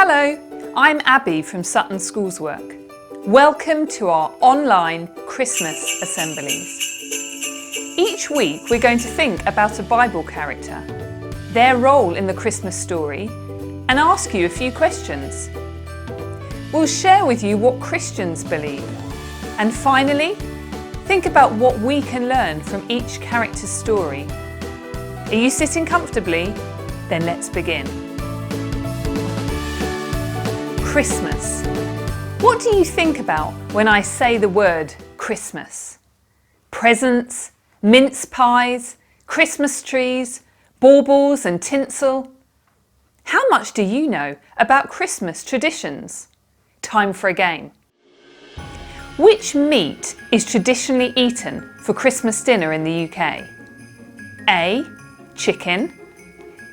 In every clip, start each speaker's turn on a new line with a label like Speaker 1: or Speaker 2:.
Speaker 1: Hello, I'm Abby from Sutton Schoolswork. Welcome to our online Christmas assemblies. Each week we're going to think about a Bible character, their role in the Christmas story, and ask you a few questions. We'll share with you what Christians believe, and finally, think about what we can learn from each character's story. Are you sitting comfortably? Then let's begin. Christmas. What do you think about when I say the word Christmas? Presents, mince pies, Christmas trees, baubles and tinsel. How much do you know about Christmas traditions? Time for a game. Which meat is traditionally eaten for Christmas dinner in the UK? A. Chicken,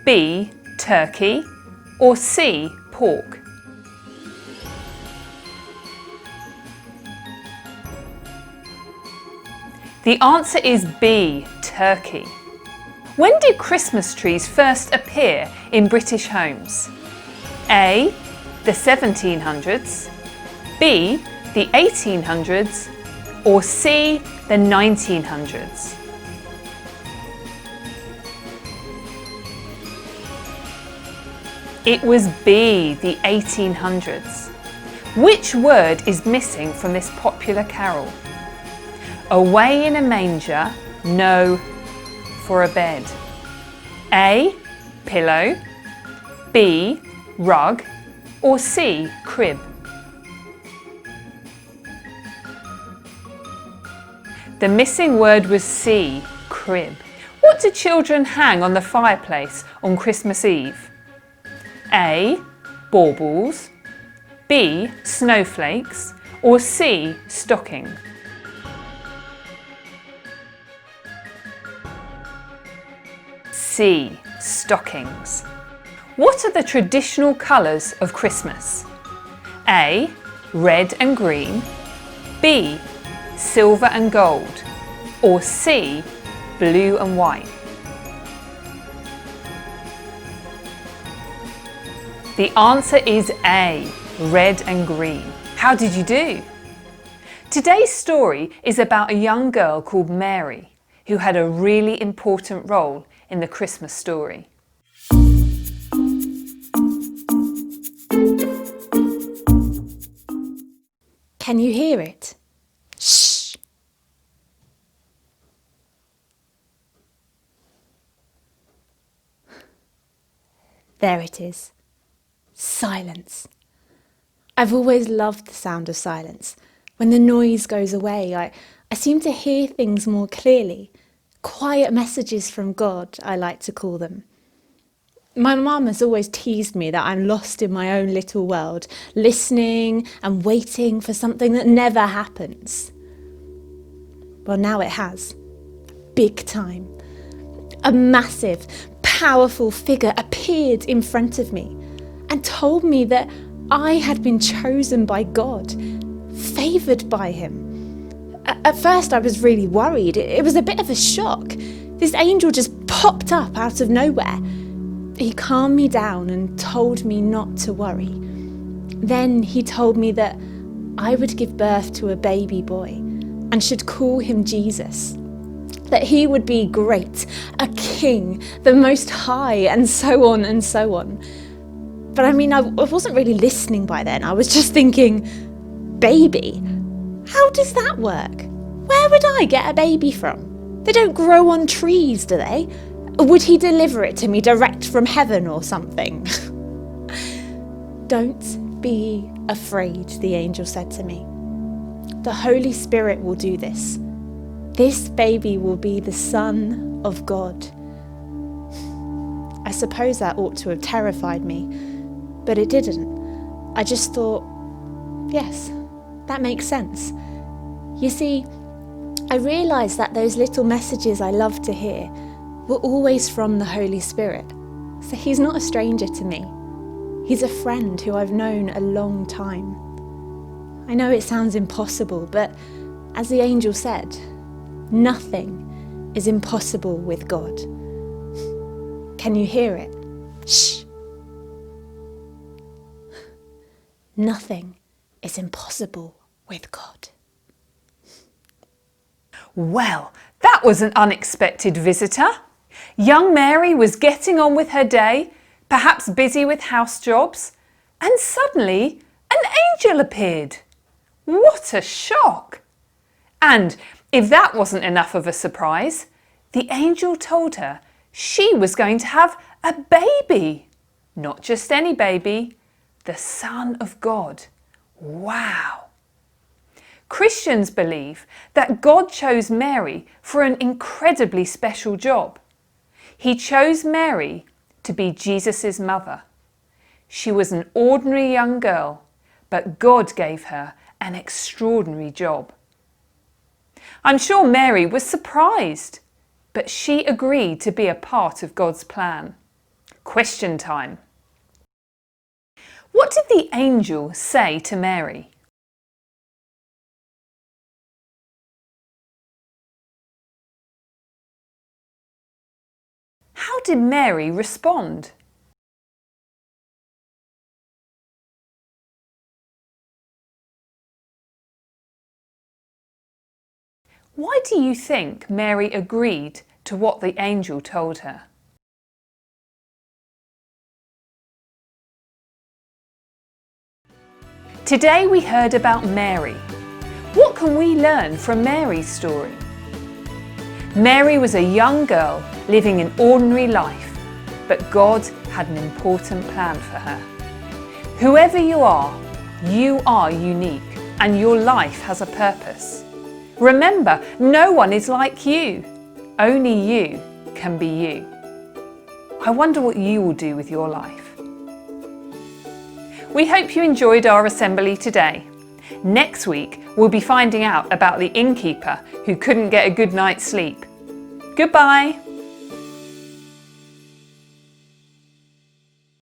Speaker 1: B. Turkey, or C. Pork? The answer is B. Turkey. When did Christmas trees first appear in British homes? A. The 1700s, B. The 1800s, or C. The 1900s? It was B. The 1800s. Which word is missing from this popular carol? Away in a manger, no, for a bed. A. Pillow, B. Rug, or C. Crib? The missing word was C. Crib. What do children hang on the fireplace on Christmas Eve? A. Baubles, B. Snowflakes, or C. Stocking? C. Stockings. What are the traditional colours of Christmas? A. Red and green, B. Silver and gold, or C. Blue and white? The answer is A. Red and green. How did you do? Today's story is about a young girl called Mary who had a really important role in the Christmas story.
Speaker 2: Can you hear it? Shh! There it is. Silence. I've always loved the sound of silence. When the noise goes away, I seem to hear things more clearly. Quiet messages from God, I like to call them. My mum has always teased me that I'm lost in my own little world, listening and waiting for something that never happens. Well, now it has. Big time. A massive, powerful figure appeared in front of me and told me that I had been chosen by God, favoured by him. At first I was really worried. It was a bit of a shock. This angel just popped up out of nowhere. He calmed me down and told me not to worry. Then he told me that I would give birth to a baby boy and should call him Jesus. That he would be great, a king, the most high, and so on and so on. But I wasn't really listening by then. I was just thinking, baby? How does that work? Where would I get a baby from? They don't grow on trees, do they? Would he deliver it to me direct from heaven or something? Don't be afraid, the angel said to me. The Holy Spirit will do this. This baby will be the Son of God. I suppose that ought to have terrified me, but it didn't. I just thought, yes, that makes sense. You see, I realised that those little messages I love to hear were always from the Holy Spirit. So he's not a stranger to me. He's a friend who I've known a long time. I know it sounds impossible, but as the angel said, nothing is impossible with God. Can you hear it? Shh. Nothing is impossible with God.
Speaker 1: Well, that was an unexpected visitor. Young Mary was getting on with her day, perhaps busy with house jobs, and suddenly an angel appeared. What a shock! And if that wasn't enough of a surprise, the angel told her she was going to have a baby. Not just any baby, the Son of God. Wow! Christians believe that God chose Mary for an incredibly special job. He chose Mary to be Jesus' mother. She was an ordinary young girl, but God gave her an extraordinary job. I'm sure Mary was surprised, but she agreed to be a part of God's plan. Question time. What did the angel say to Mary? How did Mary respond? Why do you think Mary agreed to what the angel told her? Today we heard about Mary. What can we learn from Mary's story? Mary was a young girl living an ordinary life, but God had an important plan for her. Whoever you are unique and your life has a purpose. Remember, no one is like you. Only you can be you. I wonder what you will do with your life. We hope you enjoyed our assembly today. Next week, we'll be finding out about the innkeeper who couldn't get a good night's sleep. Goodbye.